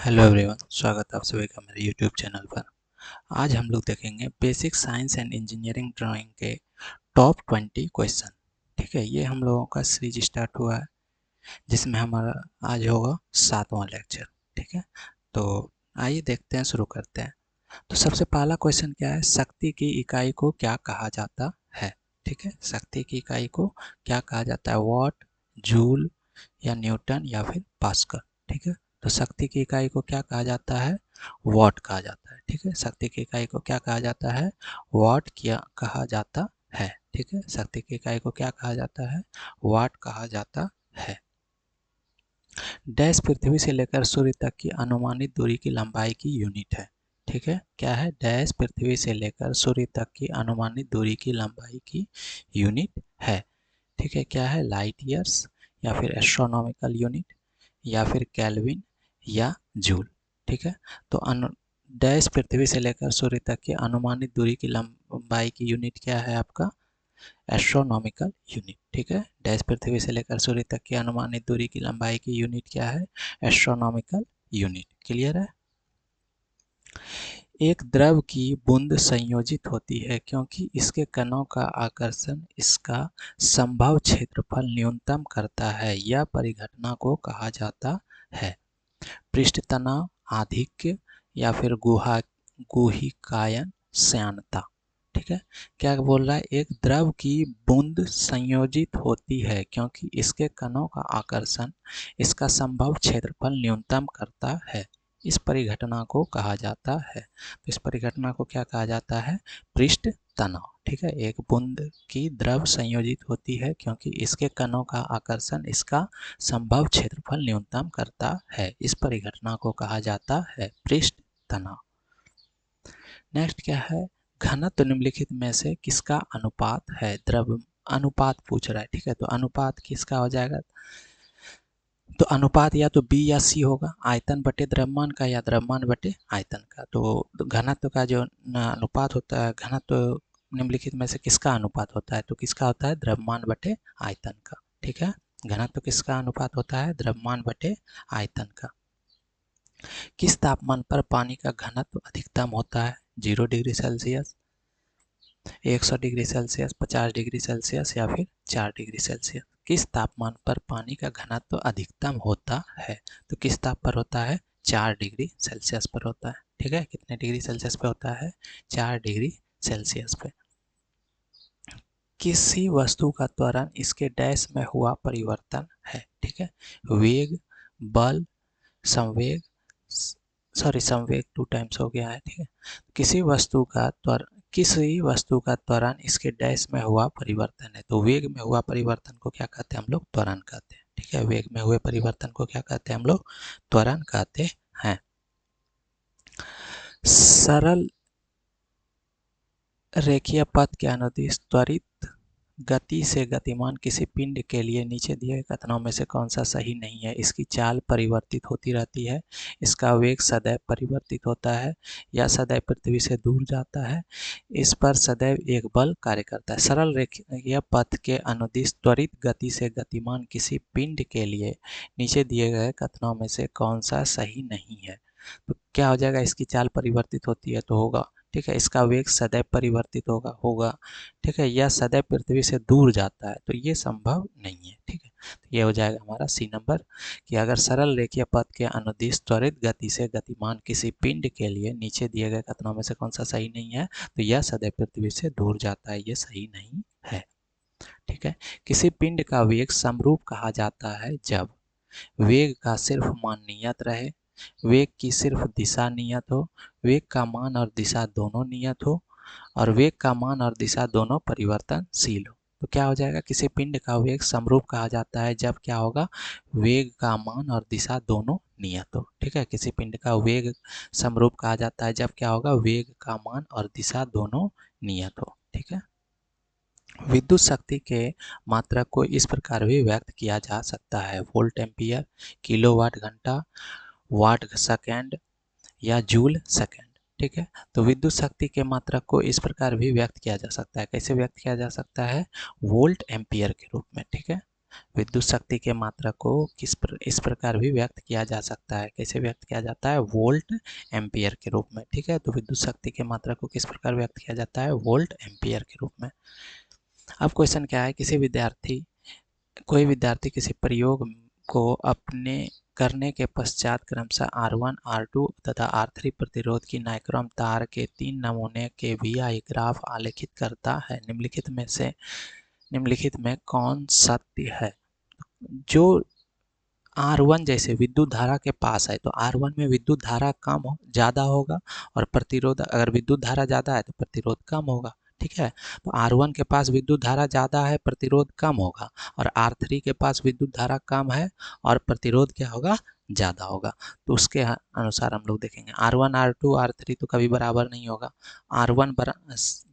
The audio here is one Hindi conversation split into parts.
हेलो एवरीवन, स्वागत है आप सभी का मेरे यूट्यूब चैनल पर। आज हम लोग देखेंगे basic science and engineering drawing के टॉप 20 क्वेश्चन। ठीक है, ये हम लोगों का सीरीज स्टार्ट हुआ है जिसमें हमारा आज होगा 7वां लेक्चर। ठीक है, तो आइए देखते हैं, शुरू करते हैं। तो सबसे पहला क्वेश्चन क्या है, शक्ति की इकाई को क्या कहा जाता है। ठीक है, शक्ति की इकाई को क्या कहा जाता है, वॉट, जूल या न्यूटन या फिर पास्कल। ठीक है, तो शक्ति की इकाई को क्या कहा जाता है, वॉट कहा जाता है। ठीक है, शक्ति की इकाई को क्या कहा जाता है, वॉट क्या कहा जाता है। ठीक है, शक्ति की इकाई को क्या कहा जाता है, वाट कहा जाता है। डैश पृथ्वी से लेकर सूर्य तक की अनुमानित दूरी की लंबाई की यूनिट है। ठीक है, क्या है, डैश पृथ्वी से लेकर सूर्य तक की अनुमानित दूरी की लंबाई की यूनिट है। ठीक है, क्या है, लाइट ईयर्स या फिर एस्ट्रोनॉमिकल यूनिट या फिर केल्विन या जूल। ठीक है, तो डैश पृथ्वी से लेकर सूर्य तक की अनुमानित दूरी की लंबाई की यूनिट क्या है आपका, एस्ट्रोनॉमिकल यूनिट। ठीक है, डैश पृथ्वी से लेकर सूर्य तक की अनुमानित दूरी की लंबाई की यूनिट क्या है, एस्ट्रोनॉमिकल यूनिट। क्लियर है। एक द्रव की बूंद संयोजित होती है क्योंकि इसके कणों का आकर्षण इसका संभव क्षेत्रफल न्यूनतम करता है। यह परिघटना को कहा जाता है पृष्ठ तनाव, आधिक्य या फिर गुहिकायन श्यानता। ठीक है, क्या बोल रहा है, एक द्रव की बूंद संयोजित होती है क्योंकि इसके कणों का आकर्षण इसका संभव क्षेत्रफल न्यूनतम करता है। इस परिघटना को कहा जाता है, तो इस परिघटना को क्या कहा जाता है, पृष्ठ तनाव। ठीक है, एक बूंद की द्रव संयोजित होती है क्योंकि इसके कणों का आकर्षण इसका संभव क्षेत्रफल न्यूनतम करता है। इस परिघटना को कहा जाता है पृष्ठ तनाव। नेक्स्ट क्या है, घनत्व निम्नलिखित में से किसका अनुपात है, द्रव अनुपात पूछ रहा है। ठीक है, तो अनुपात किसका हो जाएगा, तो अनुपात या तो बी या सी होगा, आयतन बटे द्रव्यमान का या द्रव्यमान बटे आयतन का। तो घनत्व का जो अनुपात होता है, घनत्व निम्नलिखित में से किसका अनुपात होता है, तो किसका होता है, द्रव्यमान बटे आयतन का। ठीक है, घनत्व किसका अनुपात होता है, द्रव्यमान बटे आयतन का। किस तापमान पर पानी का घनत्व अधिकतम होता है, 0 degree Celsius, 100 degree Celsius, 50 degree Celsius या फिर 4 डिग्री सेल्सियस। किस तापमान पर पानी का घनत्व अधिकतम होता है, तो किस ताप पर होता है, 4 डिग्री सेल्सियस पर होता है। ठीक है, कितने डिग्री सेल्सियस पे होता है, 4 डिग्री सेल्सियस पे। किसी वस्तु का त्वरण इसके डैश में हुआ परिवर्तन है। ठीक है, वेग, बल, संवेग, संवेग 2 टाइम्स हो गया है। ठीक है, किसी वस्तु का त्वरण इसके डैश में हुआ परिवर्तन है, तो वेग में हुआ परिवर्तन को क्या कहते हैं हम लोग, त्वरण कहते हैं। ठीक है, वेग में हुए परिवर्तन को क्या कहते हैं हम लोग, त्वरण कहते हैं। सरल रेखीय पथ के अनुदिश त्वरित गति से गतिमान किसी पिंड के लिए नीचे दिए गए कथनों में से कौन सा सही नहीं है। इसकी चाल परिवर्तित होती रहती है, इसका वेग सदैव परिवर्तित होता है या सदैव पृथ्वी से दूर जाता है, इस पर सदैव एक बल कार्य करता है। सरल रेखीय पथ के अनुदिश त्वरित गति से गतिमान किसी पिंड के लिए नीचे दिए गए कथनों में से कौन सा सही नहीं है, तो क्या हो जाएगा, इसकी चाल परिवर्तित होती है तो होगा। ठीक है, इसका वेग सदैव परिवर्तित होगा होगा ठीक है, यह सदैव पृथ्वी से दूर जाता है, तो ये संभव नहीं है। ठीक है, तो ये हो जाएगा हमारा सी नंबर, कि अगर सरल रेखीय पथ के अनुदिश त्वरित गति से गतिमान किसी पिंड के लिए नीचे दिए गए कथनों में से कौन सा सही नहीं है, तो यह सदैव पृथ्वी से दूर जाता है, ये सही नहीं है। ठीक है, किसी पिंड का वेग समरूप कहा जाता है जब वेग का सिर्फ मान नियत रहे, वेग की सिर्फ दिशा नियत हो, वेग का मान और दिशा दोनों नियत हो, और वेग का मान और दिशा दोनों परिवर्तनशील हो। तो क्या हो जाएगा, किसी पिंड का वेग समरूप कहा जाता है जब क्या होगा, वेग का मान और दिशा दोनों नियत हो। ठीक है, किसी पिंड का वेग समरूप कहा जाता है जब क्या होगा, वेग का मान और दिशा दोनों नियत हो। ठीक है, विद्युत शक्ति के मात्रक को इस प्रकार भी व्यक्त किया जा सकता है, वोल्ट एम्पियर, किलोवाट घंटा, वाट सेकेंड या जूल सेकेंड। ठीक है, तो विद्युत शक्ति के मात्रक को इस प्रकार भी व्यक्त किया जा सकता है, कैसे व्यक्त किया जा सकता है, वोल्ट एम्पियर के रूप में। ठीक है, विद्युत शक्ति के मात्रा को इस प्रकार भी व्यक्त किया जा सकता है। कैसे व्यक्त किया जाता है? वोल्ट एम्पियर के रूप में। ठीक है, तो विद्युत शक्ति के मात्रा को किस प्रकार व्यक्त किया जाता है? वोल्ट एम्पियर के रूप में। अब क्वेश्चन क्या है? कोई विद्यार्थी किसी प्रयोग को अपने करने के पश्चात क्रमशः R1, R2 तथा R3 प्रतिरोध की नाइक्रोम तार के 3 नमूने के VI ग्राफ आलेखित करता है। निम्नलिखित में कौन सत्य है? जो R1 जैसे विद्युत धारा के पास है तो R1 में विद्युत धारा ज़्यादा होगा, और प्रतिरोध, अगर विद्युत धारा ज़्यादा है तो प्रतिरोध कम होगा। ठीक है, तो R1 के पास विद्युत धारा ज़्यादा है, प्रतिरोध कम होगा, और R3 के पास विद्युत धारा कम है और प्रतिरोध क्या होगा? ज़्यादा होगा। तो उसके अनुसार हम लोग देखेंगे R1, R2, R3 तो कभी बराबर नहीं होगा। R1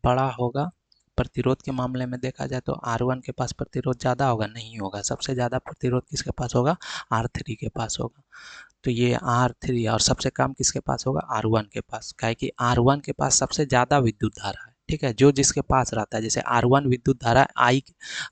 बड़ा होगा, प्रतिरोध के मामले में देखा जाए तो R1 के पास प्रतिरोध ज़्यादा होगा? नहीं होगा। सबसे ज़्यादा प्रतिरोध किसके पास होगा? R3 के पास होगा। तो ये R3, और सबसे कम किसके पास होगा? R1 के पास। क्या है कि R1 के पास सबसे ज़्यादा विद्युत धारा है। ठीक है, जो जिसके पास रहता है, जैसे R1 विद्युत धारा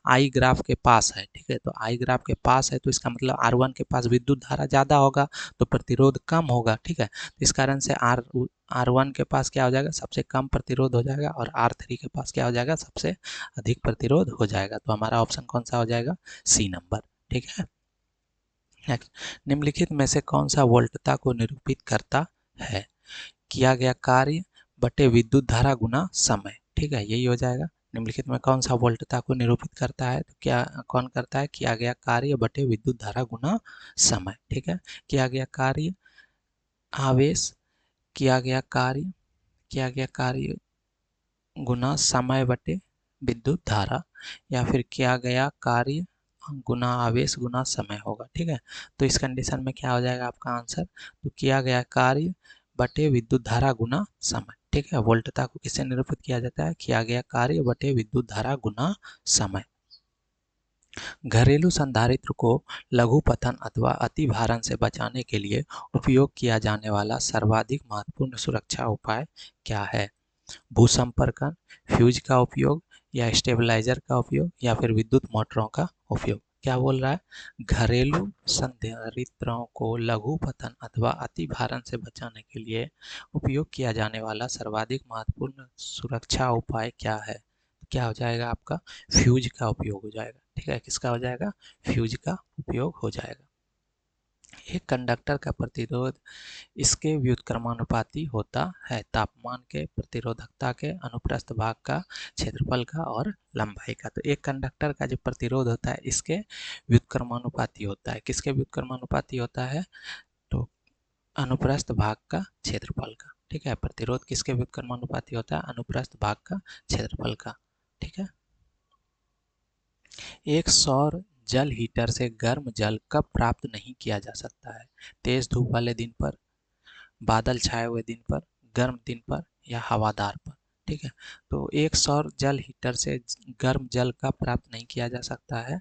I ग्राफ के पास है। ठीक है, तो I ग्राफ के पास है तो इसका मतलब R1 के पास विद्युत धारा ज़्यादा होगा तो प्रतिरोध कम होगा। ठीक है, तो इस कारण से R1 के पास क्या हो जाएगा? सबसे कम प्रतिरोध हो जाएगा, और R3 के पास क्या हो जाएगा? सबसे अधिक प्रतिरोध हो जाएगा। तो हमारा ऑप्शन कौन सा हो जाएगा? C number. ठीक है, नेक्स्ट, निम्नलिखित में से कौन सा वोल्टता को निरूपित करता है? किया गया कार्य बटे विद्युत धारा गुना समय। ठीक है, यही हो जाएगा। निम्नलिखित में कौन सा वोल्टता को निरूपित करता है? तो क्या कौन करता है? किया गया कार्य बटे विद्युत धारा गुना समय। ठीक है, किया गया कार्य आवेश, किया गया कार्य गुना समय बटे विद्युत धारा, या फिर किया गया कार्य गुना आवेश गुना समय होगा। ठीक है, तो इस कंडीशन में क्या हो जाएगा आपका आंसर? तो किया गया कार्य बटे विद्युत धारा गुना समय। ठीक है, वोल्टता को किससे निरूपित किया जाता है? किया गया कार्य बटे विद्युत धारा गुना समय। घरेलू संधारित्र को लघु पतन अथवा अति भारण से बचाने के लिए उपयोग किया जाने वाला सर्वाधिक महत्वपूर्ण सुरक्षा उपाय क्या है? भूसंपर्कन, फ्यूज का उपयोग, या स्टेबलाइजर का उपयोग, या फिर विद्युत मोटरों का उपयोग। क्या बोल रहा है? घरेलू संधारित्रों को लघु पतन अथवा अति भारण से बचाने के लिए उपयोग किया जाने वाला सर्वाधिक महत्वपूर्ण सुरक्षा उपाय क्या है? क्या हो जाएगा आपका? फ्यूज का उपयोग हो जाएगा। ठीक है, किसका हो जाएगा? फ्यूज का उपयोग हो जाएगा। एक कंडक्टर का प्रतिरोध इसके व्युत्क्रमानुपाती होता है तापमान के, प्रतिरोधकता के, अनुप्रस्थ भाग का, क्षेत्रफल का और लंबाई का। तो एक कंडक्टर का जो प्रतिरोध होता है इसके व्युत्क्रमानुपाती होता है। किसके व्युत्क्रमानुपाती होता है? तो अनुप्रस्थ भाग का, क्षेत्रफल का। ठीक है, प्रतिरोध किसके व्युत्क्रमानुपाती होता है? अनुप्रस्थ भाग का, क्षेत्रफल का। ठीक है, एक सौर जल हीटर से गर्म जल कब प्राप्त नहीं किया जा सकता है? तेज धूप वाले दिन पर, बादल छाए हुए दिन पर, गर्म दिन पर, या हवादार पर। ठीक है, तो एक सौर जल हीटर से गर्म जल का प्राप्त नहीं किया जा सकता है?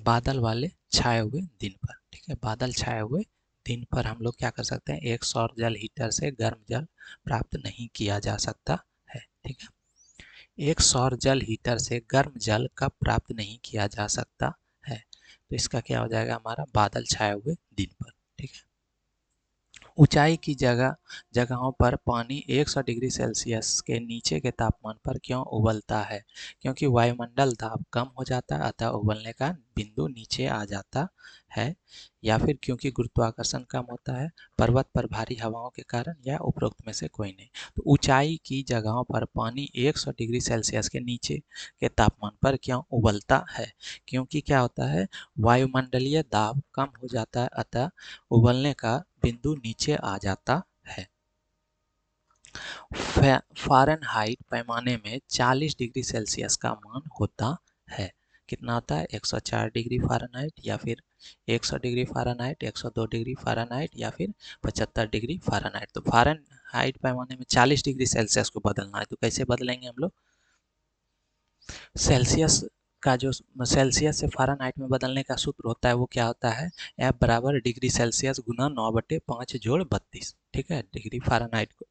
बादल वाले छाए हुए दिन पर। ठीक है, बादल छाए हुए दिन पर हम लोग क्या कर सकते हैं? एक सौर जल हीटर से गर्म जल प्राप्त नहीं किया जा सकता है। ठीक है, एक सौर जल हीटर से गर्म जल कब प्राप्त नहीं किया जा सकता है? तो इसका क्या हो जाएगा हमारा? बादल छाए हुए दिन पर। ठीक है, ऊंचाई की जगहों पर पानी 100 डिग्री सेल्सियस के नीचे के तापमान पर क्यों उबलता है? क्योंकि वायुमंडल दाब कम हो जाता है अतः उबलने का बिंदु नीचे आ जाता है, या फिर क्योंकि गुरुत्वाकर्षण कम होता है, पर्वत पर भारी हवाओं के कारण, या उपरोक्त में से कोई नहीं। तो ऊंचाई की जगहों पर पानी 100 डिग्री सेल्सियस के नीचे के तापमान पर क्यों उबलता है? क्योंकि क्या होता है? वायुमंडलीय दाब कम हो जाता है अतः उबलने का बिंदु नीचे आ जाता है। फ़ारेनहाइट पैमाने में 40 डिग्री सेल्सियस का मान होता है। कितना होता है? 104 डिग्री फ़ारेनहाइट, या फिर 100 डिग्री फ़ारेनहाइट, 102 डिग्री फ़ारेनहाइट, या फिर 75 डिग्री फ़ारेनहाइट। तो फ़ारेनहाइट पैमाने में 40 डिग्री सेल्सियस को बदलना है, तो कैसे बदलेंगे हम लोग? सेल्सियस का जो सेल्सियस से फ़ारेनहाइट में बदलने का सूत्र होता है वो क्या होता है? F बराबर डिग्री सेल्सियस गुना 9/5 जोड़ 32। ठीक है, डिग्री फ़ारेनहाइट को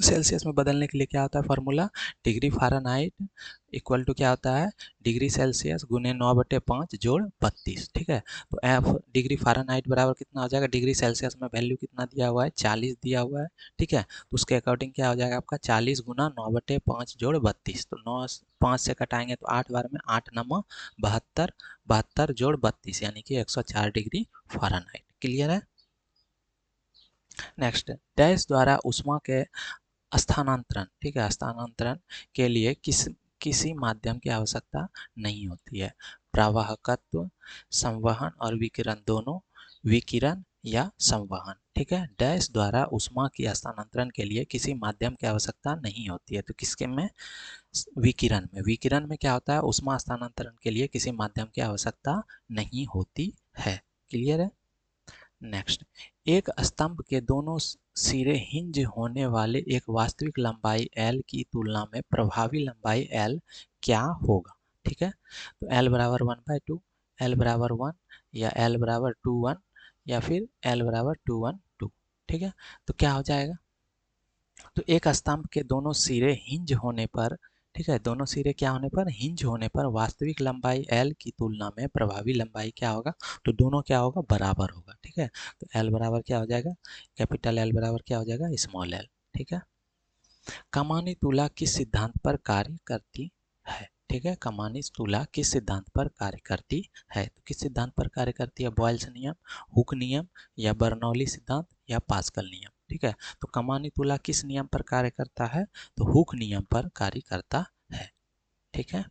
सेल्सियस में बदलने के लिए क्या होता है formula, degree Fahrenheit equal to क्या होता है, डिग्री सेल्सियस गुने 9/5 जोड़ 32। ठीक है, तो एफ डिग्री फ़ारेनहाइट बराबर कितना हो जाएगा, डिग्री सेल्सियस में वैल्यू कितना दिया हुआ है, 40 दिया हुआ है। ठीक है, तो उसके अकॉर्डिंग क्या हो जाएगा आपका 40 गुना 9/5 जोड़ 32। तो 9 5 से कटाएंगे तो 8 बार में 8 9 72, 72 जोड़ 32 यानी कि 104 डिग्री फ़ारेनहाइट। क्लियर है। नेक्स्ट, डैश द्वारा उष्मा के स्थानांतरण, ठीक है, स्थानांतरण के लिए किसी माध्यम की आवश्यकता नहीं होती है। प्रवाहकत्व, संवहन और विकिरण दोनों, विकिरण या संवहन। ठीक है, डैश द्वारा उष्मा की स्थानांतरण के लिए किसी माध्यम की आवश्यकता नहीं होती है। तो किसके में, विकिरण में। विकिरण में क्या होता है, उष्मा स्थानांतरण के लिए किसी माध्यम की आवश्यकता नहीं होती है। क्लियर है। नेक्स्ट, एक स्तंभ के दोनों सिरे हिंज होने वाले एक वास्तविक लंबाई L की तुलना में प्रभावी लंबाई L क्या होगा। ठीक है, तो L बराबर 1/2, L बराबर 1 या L बराबर 2/1 या फिर L बराबर 2/1/2। ठीक है, तो क्या हो जाएगा, तो एक स्तंभ के दोनों सिरे हिंज होने पर, ठीक है, दोनों सिरे क्या होने पर, हिंज होने पर वास्तविक लंबाई L की तुलना में प्रभावी लंबाई क्या होगा, तो दोनों क्या होगा, बराबर होगा। ठीक है, तो L बराबर क्या हो जाएगा, कैपिटल L बराबर क्या हो जाएगा, स्मॉल l। ठीक है, कमानी तुला किस सिद्धांत पर कार्य करती है। ठीक है, कमानी तुला किस सिद्धांत पर कार्य करती है, तो किस सिद्धांत पर कार्य करती है, बॉयल्स नियम, हुक नियम या बर्नौली सिद्धांत या पास्कल नियम। ठीक है, तो कमानी तुला किस नियम पर कार्य करता है, तो हुक नियम पर कार्य करता है। ठीक है।